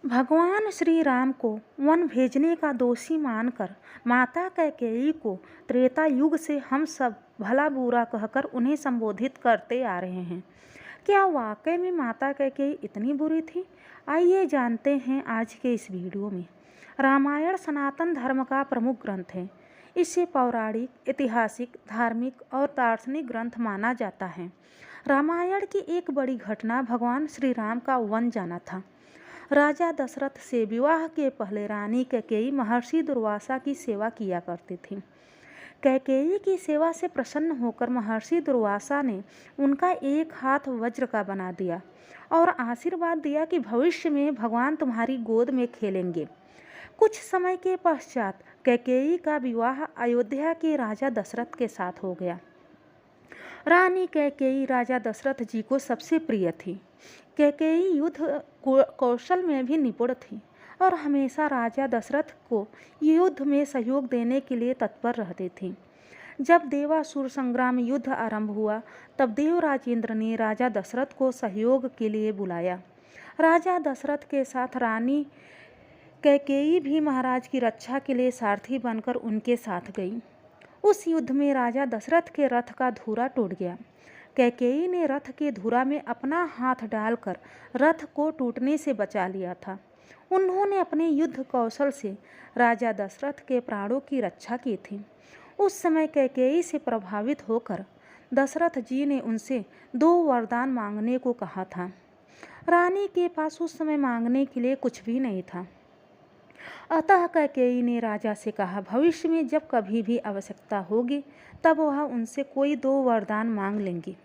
भगवान श्री राम को वन भेजने का दोषी मानकर माता कैकेयी को त्रेता युग से हम सब भला बुरा कहकर उन्हें संबोधित करते आ रहे हैं। क्या वाकई में माता कैकेयी इतनी बुरी थी? आइए जानते हैं आज के इस वीडियो में। रामायण सनातन धर्म का प्रमुख ग्रंथ है। इसे पौराणिक, ऐतिहासिक, धार्मिक और दार्शनिक ग्रंथ माना जाता है। रामायण की एक बड़ी घटना भगवान श्री राम का वन जाना था। राजा दशरथ से विवाह के पहले रानी कैकेयी महर्षि दुर्वासा की सेवा किया करती थी। कैकेयी की सेवा से प्रसन्न होकर महर्षि दुर्वासा ने उनका एक हाथ वज्र का बना दिया और आशीर्वाद दिया कि भविष्य में भगवान तुम्हारी गोद में खेलेंगे। कुछ समय के पश्चात कैकेयी का विवाह अयोध्या के राजा दशरथ के साथ हो गया। रानी कैकेयी राजा दशरथ जी को सबसे प्रिय थी। कैकेयी युद्ध कौशल में भी निपुण थी और हमेशा राजा दशरथ को युद्ध में सहयोग देने के लिए तत्पर रहती थी। जब देवासुर संग्राम युद्ध आरंभ हुआ तब देवराजेंद्र ने राजा दशरथ को सहयोग के लिए बुलाया। राजा दशरथ के साथ रानी कैकेयी भी महाराज की रक्षा के लिए सारथी बनकर उनके साथ गई। उस युद्ध में राजा दशरथ के रथ का धुरा टूट गया। कैकेयी ने रथ के धुरा में अपना हाथ डालकर रथ को टूटने से बचा लिया था। उन्होंने अपने युद्ध कौशल से राजा दशरथ के प्राणों की रक्षा की थी। उस समय कैकेयी से प्रभावित होकर दशरथ जी ने उनसे 2 वरदान मांगने को कहा था। रानी के पास उस समय मांगने के लिए कुछ भी नहीं था। अतः कैकेयी ने राजा से कहा, भविष्य में जब कभी भी आवश्यकता होगी तब वह उनसे कोई 2 वरदान मांग लेंगी।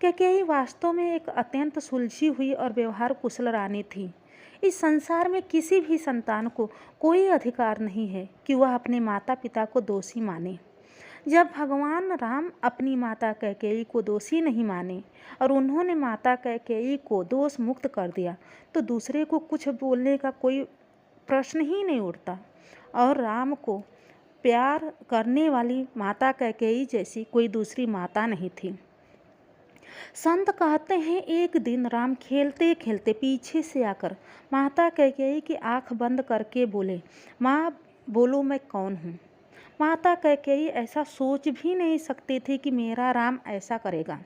कैकेयी वास्तव में एक अत्यंत सुलझी हुई और व्यवहार कुशल रानी थी। इस संसार में किसी भी संतान को कोई अधिकार नहीं है कि वह अपने माता पिता को दोषी माने। जब भगवान राम अपनी माता कैकेयी को दोषी नहीं माने और उन्होंने माता कैकेयी को दोष मुक्त कर दिया तो दूसरे को कुछ बोलने का कोई प्रश्न ही नहीं उठता। और राम को प्यार करने वाली माता कैकेयी जैसी कोई दूसरी माता नहीं थी। संत कहते हैं एक दिन राम खेलते खेलते पीछे से आकर माता कैकेयी की आंख बंद करके बोले, माँ बोलो मैं कौन हूँ। माता कैकेयी ऐसा सोच भी नहीं सकती थी कि मेरा राम ऐसा करेगा।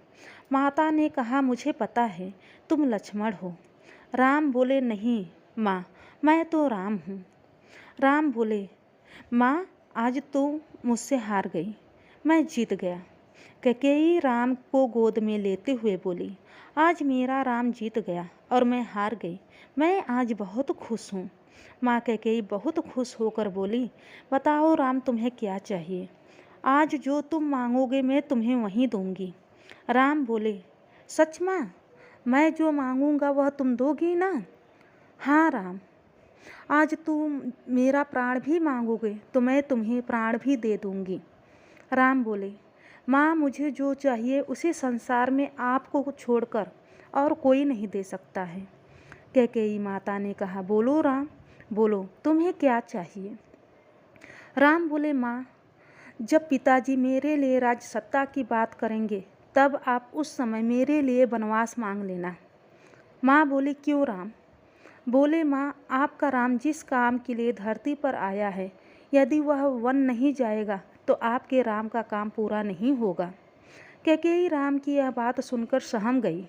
माता ने कहा, मुझे पता है तुम लक्ष्मण हो। राम बोले, नहीं माँ, मैं तो राम हूँ। राम बोले, माँ आज तो मुझसे हार गई, मैं जीत गया। कैकेयी राम को गोद में लेते हुए बोली, आज मेरा राम जीत गया और मैं हार गई, मैं आज बहुत खुश हूँ। माँ कैकेयी बहुत खुश होकर बोली, बताओ राम तुम्हें क्या चाहिए, आज जो तुम मांगोगे मैं तुम्हें वहीं दूंगी। राम बोले, सच माँ, मैं जो मांगूंगा वह तुम दोगी ना? हाँ राम, आज तुम मेरा प्राण भी मांगोगे तो मैं तुम्हें प्राण भी दे दूंगी। राम बोले, माँ मुझे जो चाहिए उसे संसार में आपको छोड़कर और कोई नहीं दे सकता है। कैकेयी माता ने कहा, बोलो राम, बोलो तुम्हें क्या चाहिए। राम बोले, माँ जब पिताजी मेरे लिए राज्य सत्ता की बात करेंगे तब आप उस समय मेरे लिए वनवास मांग लेना। माँ बोली, क्यों राम? बोले, माँ आपका राम जिस काम के लिए धरती पर आया है यदि वह वन नहीं जाएगा तो आपके राम का काम पूरा नहीं होगा। कैकेयी राम की यह बात सुनकर सहम गई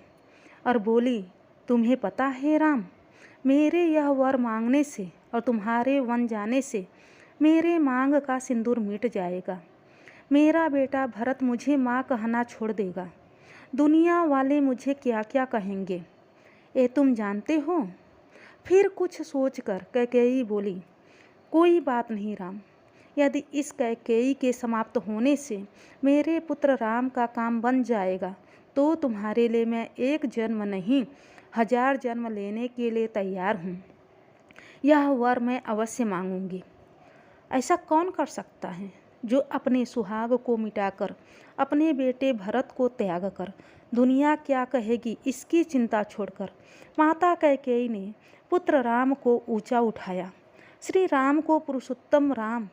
और बोली, तुम्हें पता है राम, मेरे यह वर मांगने से और तुम्हारे वन जाने से मेरे मांग का सिंदूर मिट जाएगा। मेरा बेटा भरत मुझे माँ कहना छोड़ देगा। दुनिया वाले मुझे क्या क्या कहेंगे ये तुम जानते हो। फिर कुछ सोचकर कैकेयी बोली, कोई बात नहीं राम, यदि इस कैकेयी के समाप्त होने से मेरे पुत्र राम का काम बन जाएगा तो तुम्हारे लिए मैं 1 जन्म नहीं 1000 जन्म लेने के लिए तैयार हूँ। यह वर मैं अवश्य मांगूंगी। ऐसा कौन कर सकता है जो अपने सुहाग को मिटाकर अपने बेटे भरत को त्याग कर दुनिया क्या कहेगी इसकी चिंता छोड़कर माता कैकेयी ने पुत्र राम को ऊंचा उठाया। श्री राम को पुरुषोत्तम राम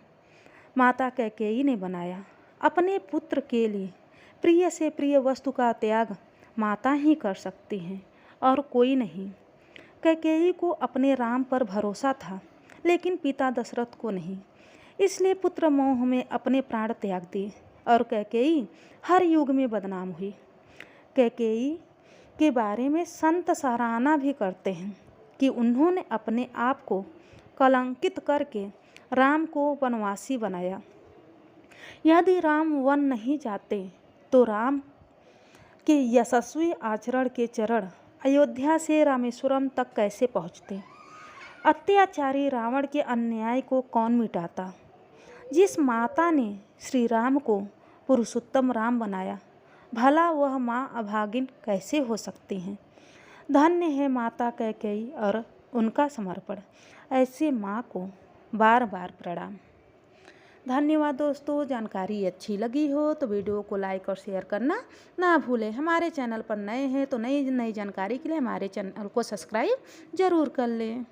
माता कैकेयी ने बनाया। अपने पुत्र के लिए प्रिय से प्रिय वस्तु का त्याग माता ही कर सकती हैं और कोई नहीं। कैकेयी को अपने राम पर भरोसा था, लेकिन पिता दशरथ को नहीं। इसलिए पुत्र मोह में अपने प्राण त्याग दिए और कैकेयी हर युग में बदनाम हुई। कैकेयी के बारे में संत सराहना भी करते हैं कि उन्होंने अपने आप को कलंकित करके राम को वनवासी बनाया। यदि राम वन नहीं जाते तो राम के यशस्वी आचरण के चरण अयोध्या से रामेश्वरम तक कैसे पहुँचते। अत्याचारी रावण के अन्याय को कौन मिटाता। जिस माता ने श्री राम को पुरुषोत्तम राम बनाया, भला वह माँ अभागिन कैसे हो सकती हैं। धन्य है माता कैकेयी और उनका समर्पण। ऐसे माँ को बार बार प्रणाम। धन्यवाद दोस्तों। जानकारी अच्छी लगी हो तो वीडियो को लाइक और शेयर करना ना भूलें। हमारे चैनल पर नए हैं तो नई जानकारी के लिए हमारे चैनल को सब्सक्राइब ज़रूर कर लें।